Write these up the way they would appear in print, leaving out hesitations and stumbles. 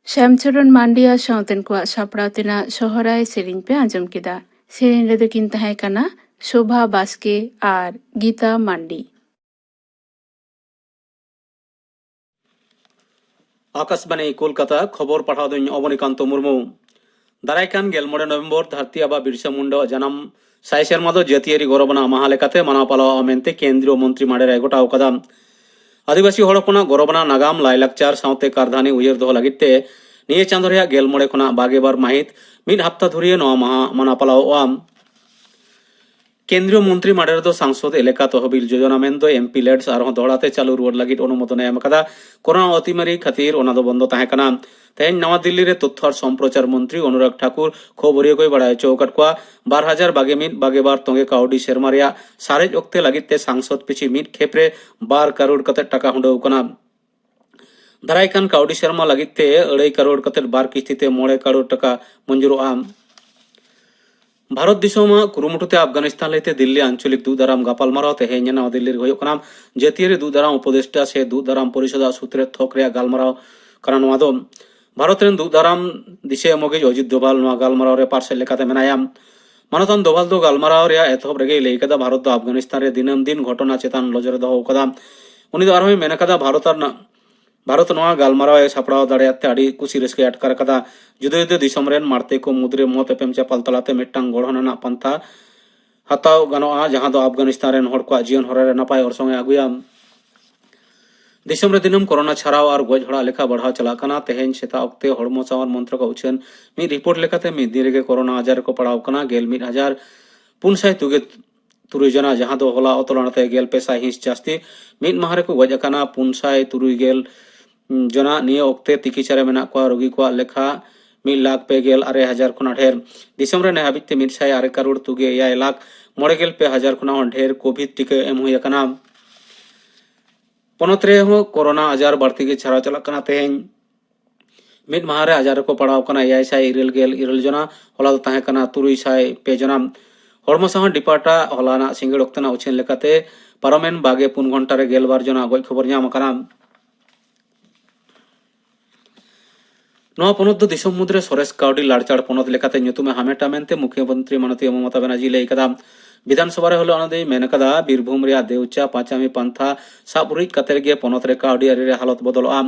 ᱥᱭᱟᱢᱪᱚᱨᱚᱱ ᱢᱟᱱᱰᱤ ᱥᱟᱶᱛᱮᱱ ᱠᱚᱣᱟᱜ ᱥᱟᱯᱲᱟᱣ ᱛᱮᱱᱟᱜ ᱥᱚᱦᱚᱨᱟᱭ ᱥᱮᱨᱮᱧ ᱯᱮ ᱟᱸᱡᱚᱢ ᱠᱮᱫᱟ। ᱥᱮᱨᱮᱧ ᱨᱮᱫᱚ ᱠᱤᱱ ᱛᱟᱦᱮᱸ ᱠᱟᱱᱟ ᱥᱳᱵᱷᱟ ᱵᱟᱥᱠᱮ ᱟᱨ ᱜᱤᱛᱟ ᱢᱟᱱᱰᱤ। आकाशबाणी कोलकाता खबर पढ़ाव दिन अवनीकांत मुर्मू दारायकान 11 नवेम्बर धरती आबा बिरसा मुंडा जनाम साय सेरमा दो जातियारी गौरवना माहा लेकाते मानाव पालाव मेनते केंद्रीय मंत्री माडेराय गोटाव कदा आदिवासी हड़ कोना गौरवना नागाम लायलाकचार सावते कारधानी उयहर दोह लागिते निये चांदो रेया 11 कोना 22 माहित मिद हप्ता धुरिये नवा माहा मानाव पालाव केंद्रीय मंत्री माडेर दो सांसद एलाका तहबिल योजना मेन दो एमपी लेड्स आरहों दोहड़ाते चालू रुआर लगित अनुमोदन एम कदा कोरोना अतिमारी खातिर ओना दो बंद ताहें कना। तेहें नवा दिल्ली रे तथ्य और सम्प्रचार मंत्री अनुराग ठाकुर खबरिया कोई बड़ाय चौकट को 2021-22 तोंगे काउडी सेरमा रेया सारेज ओक्ते लगिते सांसद पिछि मिद खेपरे 12 करोड़ कते टाका हुंडो कना। दारायकान काउडी सेरमा लगिते 2.5 करोड़ कते 12 किस्तीते 9 करोड़ टाका मंजूरोआ। भारत दिसोम कुरुमुटुते अफगानिस्तान लेते दिल्ली आंचलिक दूधाराम गापालमाराव तेहें नवा दिल्ली रे होयोग कना जातियारी दूधाराम उपदेष्टा से दूधाराम परिषद सूत्रे थोक रेया गालमाराव कना। नवा दो भारत रेन दूधाराम दिशे मगे अजित दोभाल नवा गालमाराव रे पार्सल लेकाते मेनाया। मानतान दोभाल दो गालमाराव रेया एतहब रेगे लई कदा भारत दो अफगानिस्तान रे दिनम दिन घटना चेतान नजर दोहो कदा। उनी दो आरहोय मेन कदा भारत नवा गालमाराव सापड़ाव दाड़ेयाते आड़ी कुसी रस्के अटकार कदा जुदा जुदा दिसम रेन मारते को मुद्रे मत एपेम चापाल तलाते मिट्टांग गढ़ना पंथा हताव गानोआ जहां दो अफगानिस्तान रेन हड़ को जीवन हरा रे नापाय अरसंगे आगुया। दिसम रे दिनम कोरोना छाड़ाव और गज हड़ा लेखा बढ़ाव चला कना। तेहें सेता ओक्ते हड़मो सावर मंत्र को उछन मी रिपोर्ट लेकाते मी दिन रेगे कोरोना आजार को पड़ाव कना 11,493 जना जहां दो होला अतलानते 10,000 हिंस जास्ती मिद माहरे को गज कना 593 जना निये ओक्ते तिकिचारे मेना को रोगी को लेखा 1,06,9,000 खुना ढेर। दिसम रे नेहाबिते 108 करोड़ तुगे 1,09,9,000 खुना ढेर कोविड टीका एम हुई कना। पनत रे हो कोरोना आजार बढ़ती के छाड़ा चला कना। तेहें मिद माहरे आजार को पड़ाव कना 5,9,9 जना होला ताहें कना 3,602 जना। हड़मो साह डिपार्टा हलाना सिंगड़ ओक्तना उछेन लेकाते पारमेन 24 घंटा रे 12 जना गज खबर नाम कना। नवा पनत दो दिसम मुद्रे सरेस काउडी लाड़चाड़ पनत लेकाते ᱧᱩᱛᱩᱢᱮ हामेटा मेनते मुख्यमंत्री माननीय ममता बनर्जी लई कदा। विधानसभा रे होलो अनदे मेन कदा बीरभूम रेया देवचा पाचामी पंथा साबुरिज कतेर गे पनत रे काउडी आरी रे हालत बदलआ।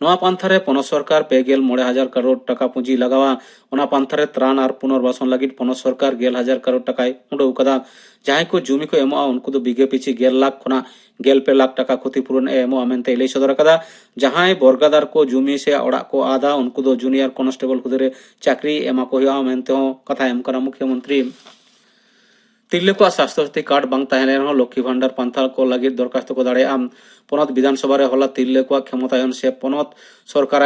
नवा पंथा रे पनत सरकार 59,000 करोड़ टाका पुंजी लगावा। ओना पंथा रे त्राण और पुनर्वासन लगित पनत सरकार 11,000 करोड़ टाकाय उंडो कदा। जहां को जूमी को एमोआ उनको दो बिगे पिछि 11 लाख खुना 12 लाख टाका क्षतिपूरण एमोआ मेनते लई सदर कदा। जहां बर्गादार को जूमी से ओड़ा को आधा उनको दो जूनियर कॉन्स्टेबल खुदरे चाकरी एमा को हुआ मेनते हो कथा एम करा मुख्यमंत्री। तिरले को स्वास्थ्य कार्ड बांग ताहेन रेन लक्ष्मी भंडार पंथा को लगित दरखास्त को दाड़े आम। पनत विधानसभा रे होला तिरले को क्षमतायन से पनत सरकार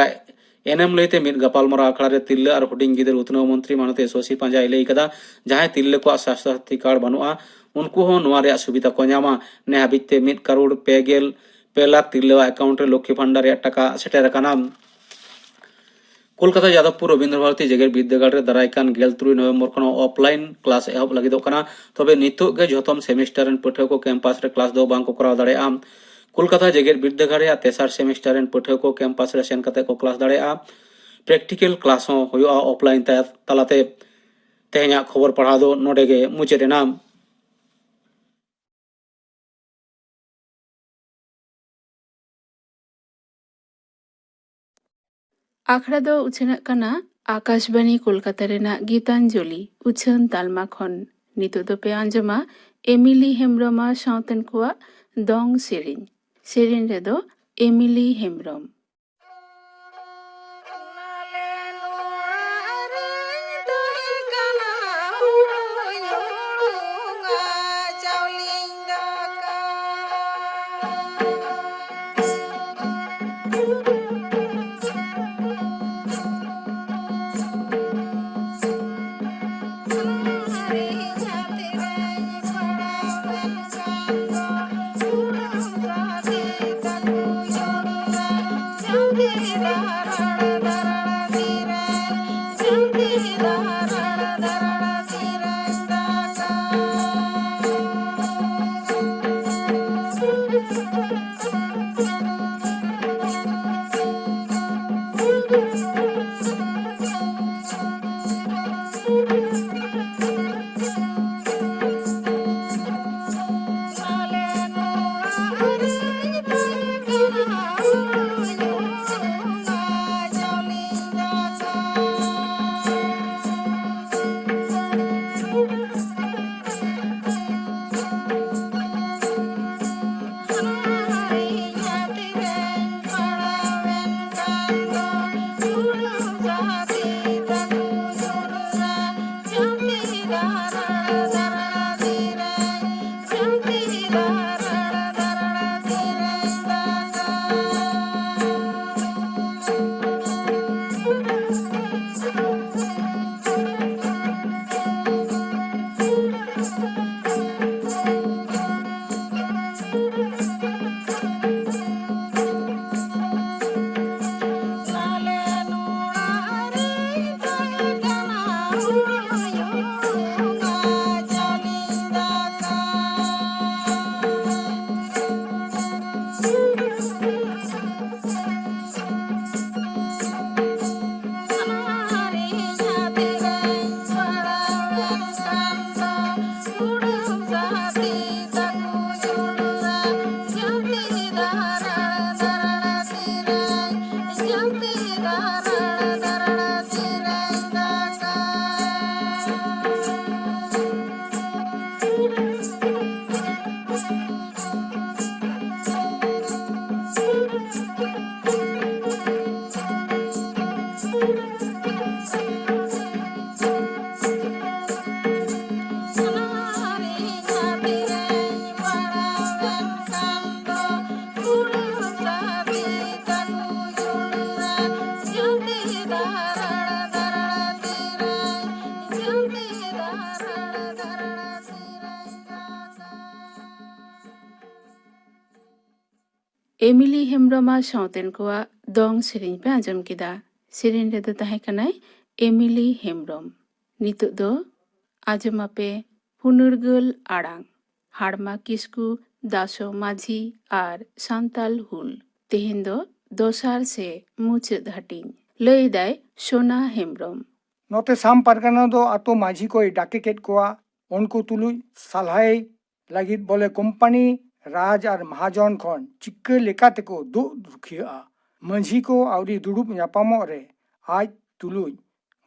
एनएम लईते मिद गापालमारा आखड़ा रे तिरले और हुडिंग गिदर उतनव मंत्री मानते सोसी पांजा लई कदा। जहां तिरले को स्वास्थ्य कार्ड बनुआ उनको हो नवा रे सुविधा को ᱧᱟᱢᱟ। ने हाबिते 1 करोड़ 2 लाख तिरले अकाउंट रे लक्ष्मी भंडार रे टाका सेटेर कना। कोलकाता यादवपुर रवींद्र भारती जेगेर विद्यागार दारायकान 13 नवेम्बर खन ऑफलाइन क्लास एहब लागिदोग कना तबे नितोग गे जतम सेमिस्टर रेन पाठ्य को कैंपास रे क्लास दो बांग को कराव दाड़ेया। कोलकाता जेगेर विद्यागार या तेसार सेमिस्टर रेन पाठ्य को कैंपास रे सेन कते को क्लास दाड़ेया। प्रैक्टिकल क्लास हो हुआ ऑफलाइन तालाते तेहना खबर पढ़ा दो नोडे गे मुचेदेना। आखड़ा दो उछनक कना आकाशवाणी कोलकाता रेना गीतांजलि उछन तालमा खन नितो दो पे आंजमा एमिली हेम्ब्रमा सावतेन कुआ दंग सेरिन रे दो एमिली हेम्ब्रम। एमिली हेम्ब्रमा सावतेन कुआ दंग सेरिन पे आंजम किदा सेरिन रे दो ताहे कनाय एमिली हेम्ब्रम। नितो दो आंजमा पे पुनुरगल आड़ांग हाड़मा किस्कू दासो माझी आर सांताल हुल तेहेन दो दोसार से मुचाद हाटिंग लई दाय सोना हेम्ब्रम। नोते साम पारगाना दो आतो माझी को डाके केट कोआ उनको तुलुई सालहाय लागिद बोले कंपनी राज और महाजन खन चिक्के लेकाते को दो दुखिया माझी को आवरी दुड़ुब न्यापामो रे आज तुलुई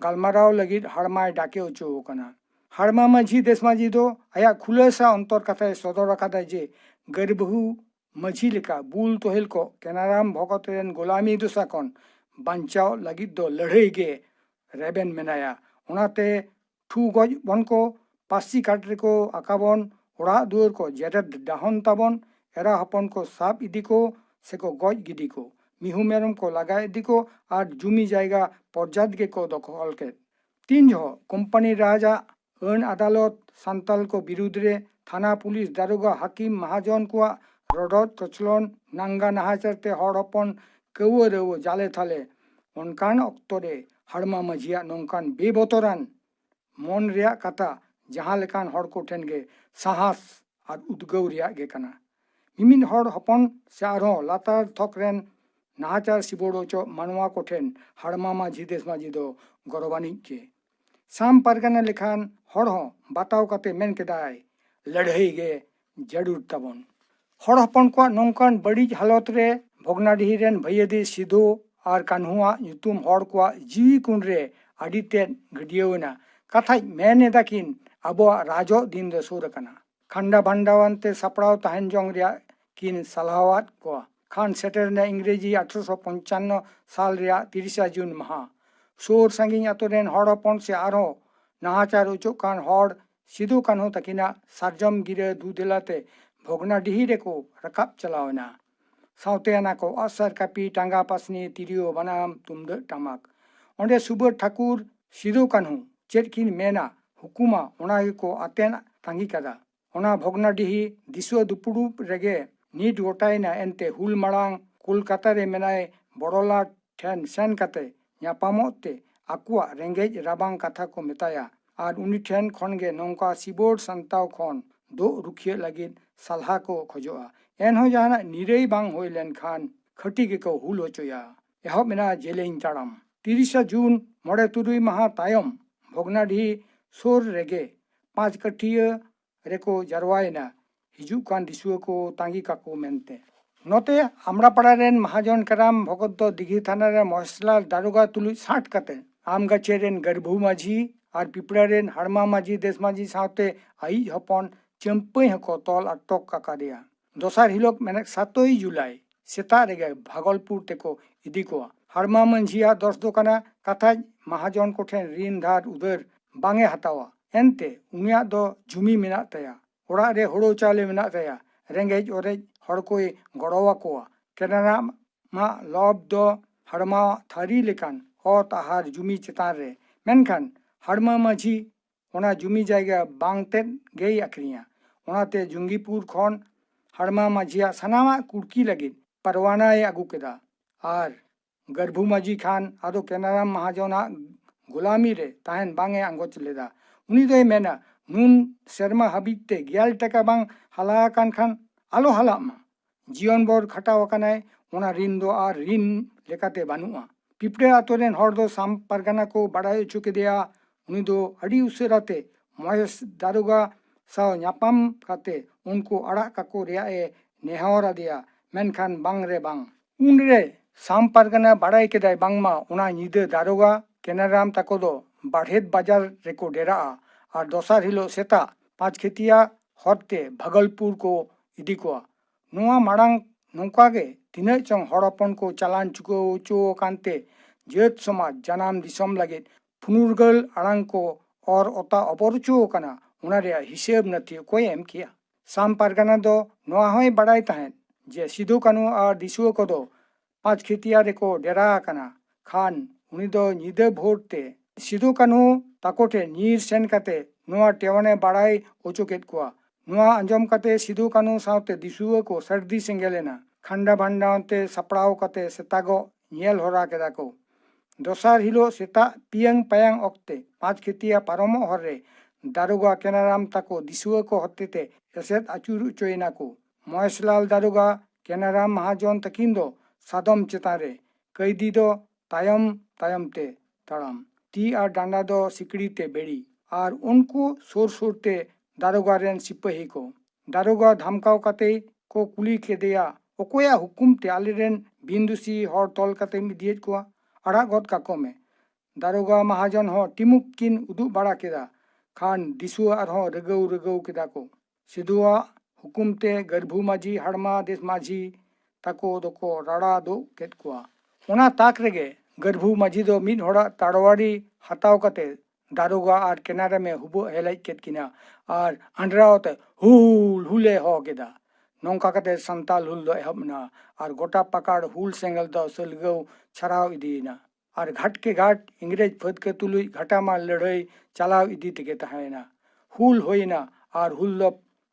गालमाराव लगिद हाड़माय डाके ओचो कना। हाड़मा माझी देश माझी दो आया खुलेसा अंतर कथा सदर रखा जे गरीबहू माझी लेका बुल तोहेल को केनाराम भगत रेन गोलामी दोसा कन बांचाव लगिद दो लड़ाई गे रेबेन मेनाया उनाते ठू गज बन को पासी काटरे को आकाबन ओड़ा दुआर को जेरेद दाहन ताबन एरा हपन को साप इदी को सेको गज गिदी को मिहू मेरम को लगा इदी को और जुमी जायगा पर्जाद गे को दखल के तीन जो कंपनी राजा अन अदालत सांताल को विरुद्ध रे थाना पुलिस दारोगा हाकिम महाजन को रडत कचलन नांगा नाहाचारते हड़ हपन कौआ रेव जाले थाले उनकान अक्तरे हड़मा माझिया नौकान बेबतरान मन रिया कथा जहां लेकान हड़ को ठेन गे साहस और उद्गव रिया गे कना। मिमिन हड़ हपन से आरो लातार थकरेन नाहाचार सिबोड़ो चो मानवा को ठेन हड़मा माझी देश माझी दो गौरवानी के साम पारगाना लेखान हड़ हो बाताव कते मेन केदाय लड़ाई गे जरूर तबन। हड़ हपन को नौकान बड़ी हालत रे भोगनाडीही रेन भैयदी सिधो और कान्हुआ युतुम हड़ को जीवी कुन रे अडिते गडियवना कथा मेने दाकिन अबो राजो दिन दो सुर कना। खंडा भांडावनते सपड़ाव तहन जोंग रिया किन सलाहवात को खान सेटर ने इंग्रेजी 1855 साल रिया 30 जून महा सोर संगिन अतोरेन हड़ हपन से आरो नाहाचार उचो कान हड़ सिधु कान्हु तकिना सारजम गिरे दुदेलाते भोगनाडीही रे को रकाब चलावना साउते ना को असर कापी टांगा पासनी तिरियो बनाम तुमदे टामाक ओंडे सुबोध ठाकुर सिधु कान्हु चेद किन मेना हुकुमा ओना को आतेन तांगी कदा ओना भोगनाडीही दिसो दुपुड़ू रेगे नीट गोटाइना एनते हुल मांग कोलकाता रे मेनाय बड़ोला ठेन सेन कते ᱧᱟᱯᱟᱢᱚᱜ आकुआ रेंगेज राबांग कथा को मेताया और उनी ठेन खन गे नौका सिबोर्ड संताव खन दो रुखिया लगिन सलाह को खोजोआ एनहो जहाना निरई बांग होय लेन खान खटी गे को हुल होचोया एहो मेना जेलेइन ताड़ाम 30 जून मोड़े तुरुई महा तायम भोगनाडीही सोर रेगे 5 कठिया रेको जरवायना हिजू कान दिसुआ को तांगी काको मेनते नोते आमड़ापाड़ा रेन महाजन कराम भगत दो दिघी थाना रे महेशलाल दारोगा तुलुई 60 कते आमगाछे रेन गर्भू माझी और पिपड़ा रेन हड़मा माझी देश माझी सावते आई हपन चंपई हको तल अटक काकादिया दोसार हिलोक मेने 7 जुलाई सेता रेगे भागलपुर तेको इदी को हड़मा मंझिया 10 दो कना कथा महाजन को ठेन ऋण धार उधर बांगे हतावा एनते उनिया दो जुमी मेना तया ओड़ा रे होड़ो चाले मेना तया रेंगेज ओरेज हड़ कोई गड़वा कोआ केनारा मा लब दो हड़मा थारी लेकान ओत आहार जुमी चेतान रे मेनखान हड़मा माझी ओना जुमी जायगा बांगते गेई अक्रिया ओनाते जुंगीपुर खन हड़मा माझिया सनामा कुड़की लगी परवाना आगू केदा और गर्भू माझी खान आदो केनाराम महाजोना गुलामी रे ताहन बांगे आंगोच लेदा उनी दो मेना नून शर्मा हबीबते 11 टका बांग हाला कान खान आलो हाला मा जीवन बोर खटाव कनाय ओना ऋण दो और ऋण लेकाते बानुआ पिपड़े आतोरेन हड़ दो साम परगना को बड़ाई चुके दिया उनी दो अड़ी उसेराते महेश दारोगा साव ᱧᱟᱯᱟᱢ काते उनको अड़ा काको रिया ए नेहावरा दिया मेनखान बांग रे बांग उन रे साम परगना बड़ाई केदाय बांगमा ओना निदे दारोगा केनाराम ताको दो बाढ़ेत बाजार रेको डेरा और दोसार हिलो सेता 5 खेतिया हरते भागलपुर को इदी को नुआ माड़ांग नौका गे तिना चंग हड़पन को चालान चुको चो कांते जेत समाज जनाम दिसम लगे फुनुरगल आड़ांग को और ओता अपरचो कना उना रे हिसेब नथी कोई एम किया साम पारगाना दो नोआ होय बड़ाई ताहेन जे सिधु कानु और दिसुआ को दो 5 खेतिया रेको डेरा कना खान उनी दो निदे भोरते सिधु कानु ताकोटे नीर सेन कते नोआ टेवने बड़ाई ओचोकेत कोआ नोआ अंजम कते सिधु कानु सावते दिसुआ को सर्दी सेंगेलेना खंडा भांडावते सपड़ाव कते सेतागो नेल होरा केदा को दोसार हिलो सेता पियंग पयांग ओक्ते 5 खेतिया पारमो हरे दारोगा केनाराम ताको दिसुआ को हत्तेते एसेत आचुर उचोइना को महेशलाल दारोगा केनाराम महाजन तकिन दो सादम चेतारे कैदी दो तायम तायमते ताड़ाम ती और डांडा दो सिकड़ी ते बेड़ी और उनको सोर सोरते दारोगा रेन सिपाही को दारोगा धमकाव कते को कुली के दिया ओकोया हुकुम ते आलेरेन बिंदुसी हर तल कते मिदियत को अड़ा गद काको में दारोगा महाजन हो टिमुक किन उदु बड़ा केदा खान दिसुआ और रगौ रगौ केदा को सिधुआ हुकुम ते गर्भू माझी हड़मा देश माझी ताको दोको राड़ा दो केत कोआ ओना ताक रेगे गर्भू माझी दो मिद होड़ा ताड़वाड़ी हताव कते दारोगा और केनारा में हुबो हेलाई केत किना और अंडरावते हुल हुले हो केदा नौका कते संताल हुल दो एहबना और गोटा पकाड़ हुल सेंगल दो सलगौ छराव इदीना और घाट के घाट इंग्रेज फद के तुलुई घाटा मा लड़ाई चलाव इदी तेगे तहायना हुल होइना और हुल दो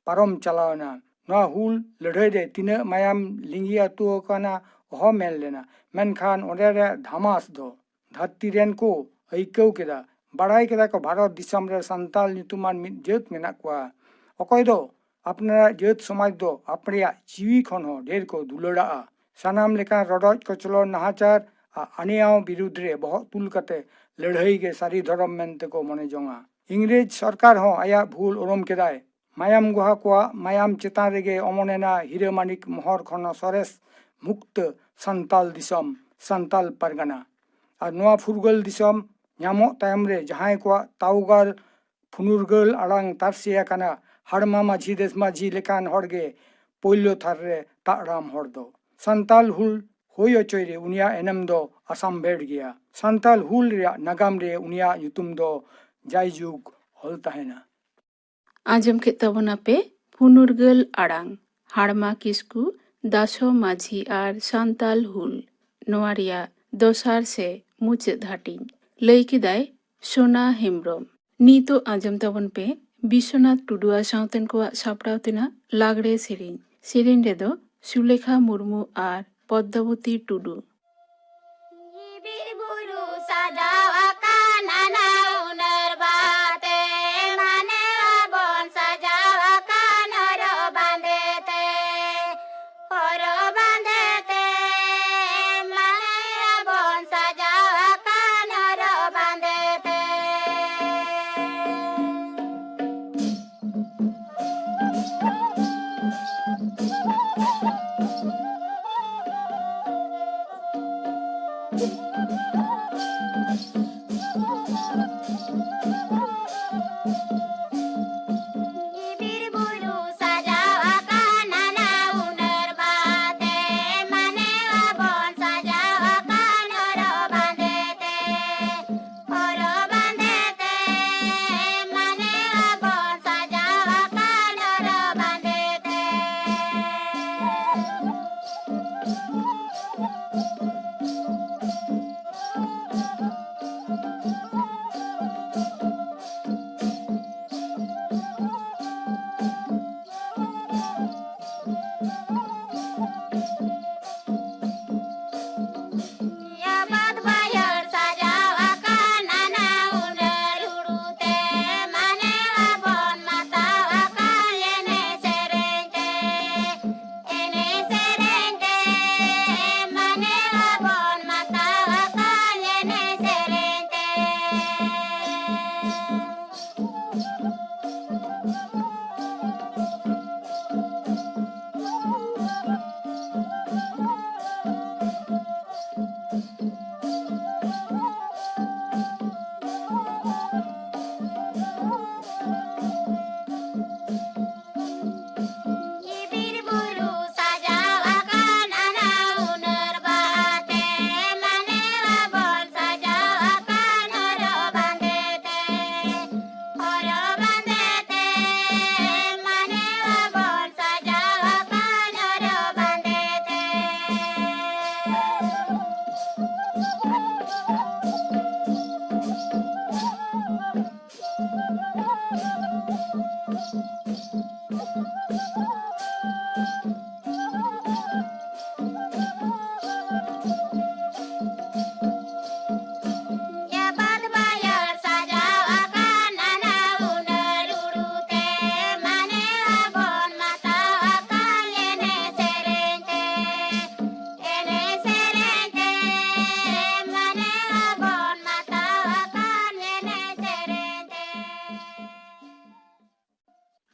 पारम चलावना ना हुल लड़ाई दे तिना मायाम लिंगी अतु कना ओह मेन लेना मेनखान ओडे रे धमास दो धरती रेन को अइकौ केदा बाड़ाई केदा को भारत दिसम रे संताल नितुमान मिद जेत मेना कुआ अकय दो अपना जेत समाज दो अपने जीवी खन हो ढेर को दुलड़ा सानाम लेका रडज कचलो नाहाचार अनियाव विरुद्ध रे बहुत तुल कते लड़ाई के सारी धर्म मेनते को मने जोंगा इंग्रेज सरकार हो आया भूल उरुम केदाय मायाम गुहा को मायाम चेतान रेगे अमनेना हीरे मानिक मोहर खन सरेस मुक्त संताल दिसम संताल परगना और नोआ फुरगल दिसम ᱧᱟᱢᱚᱜ ᱛᱟᱭᱚᱢ ᱨᱮ ᱡᱟᱦᱟᱸᱭ ᱠᱚᱣᱟᱜ ᱛᱟᱣᱜᱟᱨ ᱯᱷᱩᱱᱩᱨᱜᱟᱹᱞ ᱟᱲᱟᱝ ᱛᱟᱨᱥᱤᱭᱟ ᱠᱟᱱᱟ ᱦᱟᱲᱢᱟ ᱢᱟᱹᱡᱷᱤ ᱫᱮᱥ ᱢᱟᱹᱡᱷᱤ ᱞᱮᱠᱟᱱ ᱦᱚᱲᱜᱮ ᱯᱳᱭᱞᱳ ᱛᱷᱟᱨ ᱨᱮ ᱛᱟᱲᱟᱢ ᱦᱚᱲ ᱫᱚ ᱥᱟᱱᱛᱟᱞ ᱦᱩᱞ ᱦᱩᱭ ᱚᱪᱚᱭ ᱨᱮ ᱩᱱᱤᱭᱟᱜ ᱮᱱᱮᱢ ᱫᱚ ᱟᱥᱟᱢᱵᱷᱮᱲ ᱜᱮᱭᱟ ᱥᱟᱱᱛᱟᱞ ᱦᱩᱞ ᱨᱮᱭᱟᱜ ᱱᱟᱜᱟᱢ ᱨᱮ ᱩᱱᱤᱭᱟᱜ ᱧᱩᱛᱩᱢ ᱫᱚ ᱡᱟᱭᱡᱩᱜᱽ ᱚᱞ ᱛᱟᱦᱮᱱᱟ आजम के तबना पे फुनुरगल आड़ांग हाड़मा किस्कू दासो माझी आर सांताल हुल नोआरिया दोसार से मुचाद हाटिंग लई किदाय सोना हेम्ब्रम नीतो आजम तबन पे विश्वनाथ टुडुआ सावतेन को सापड़ाव तेना लागड़े सेरेन रेदो सुलेखा मुर्मू आर पद्मावती टुडू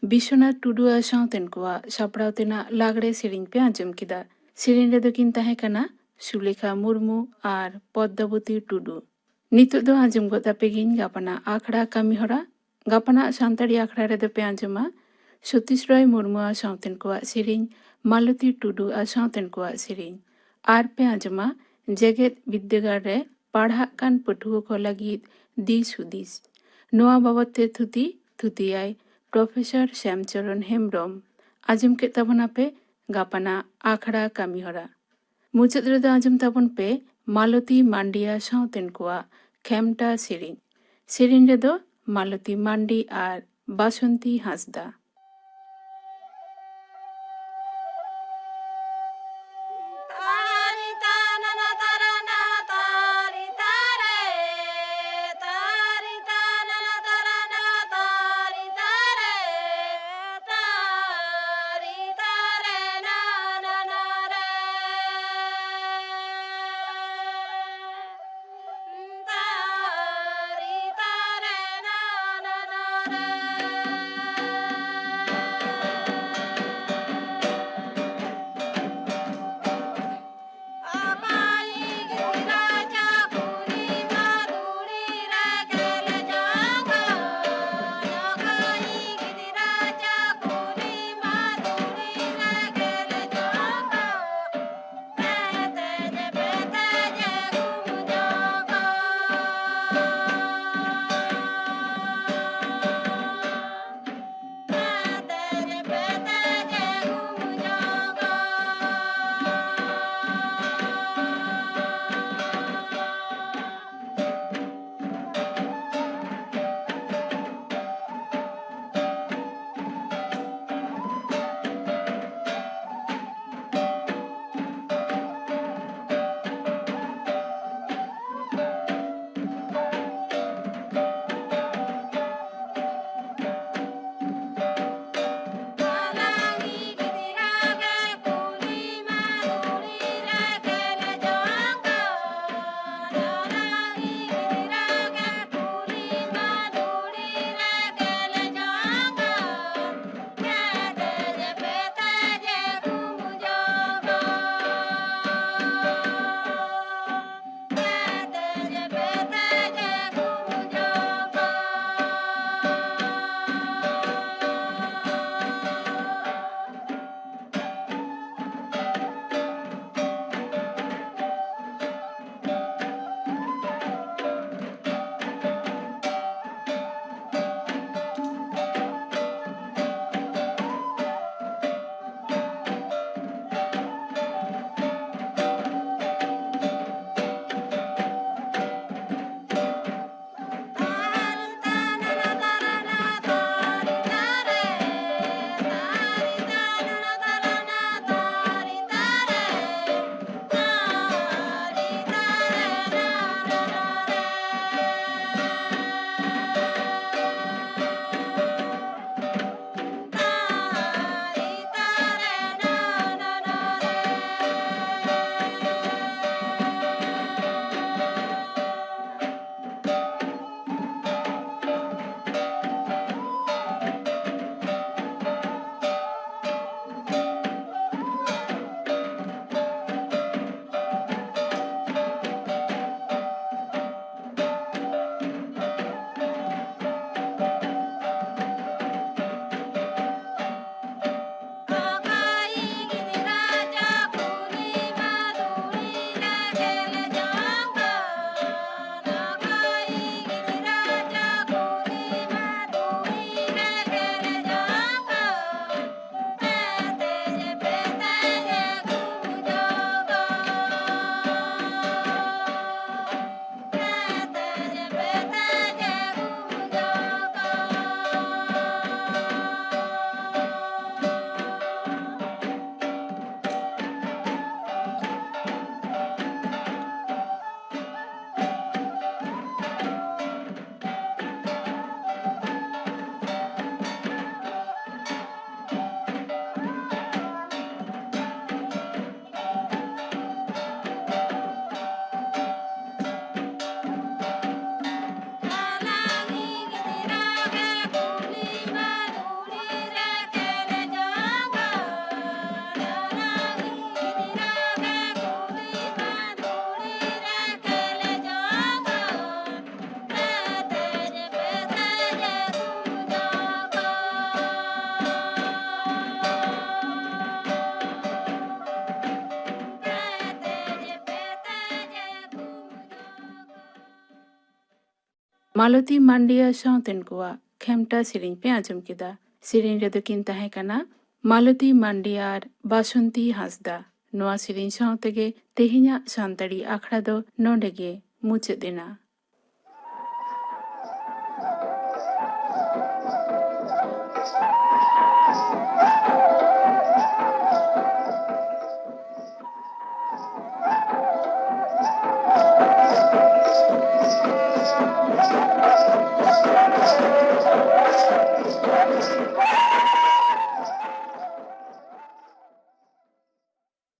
विश्वनाथ टुडुआ सावतेन को सापड़ाव तेना लागड़े सेरेन पे आजम किदा सेरेन रेदो किन ताहे कना सुलेखा मुर्मू आर पद्मावती टुडू नितो दो आजम गोता पेगिन गापना आखड़ा कामी हरा गापना सांताड़ी आखड़ा रेदो पे आजमा सतीश रॉय मुर्मू सावतेन को सेरेन मालती टुडू सावतेन को सेरेन आर पे आजमा जेगेत विद्यागार रे पढ़ा कान पठुओ को लगित दिस हुदिस नोआ बाबते थुतियाय प्रोफेसर श्यामचरण हेम्ब्रम आजम के तबना पे गापना आखड़ा कामी हरा मुचाद रेदो आजम तबन पे मालती मांडिया सावतेन को खेमटा सेरेन रेदो मालती मांडी आर बासंती हांसदा मालती मांडिया सावतेन कोआ खेमटा सेरेन पे आंजम केदा। सेरेन रेदो किन ताहे कना मालती मांडियार बासंती हांसदा। नोआ सेरेन सावतेगे तेहिना सानताड़ी आखड़ा दो नोंडेगे मुचादेना।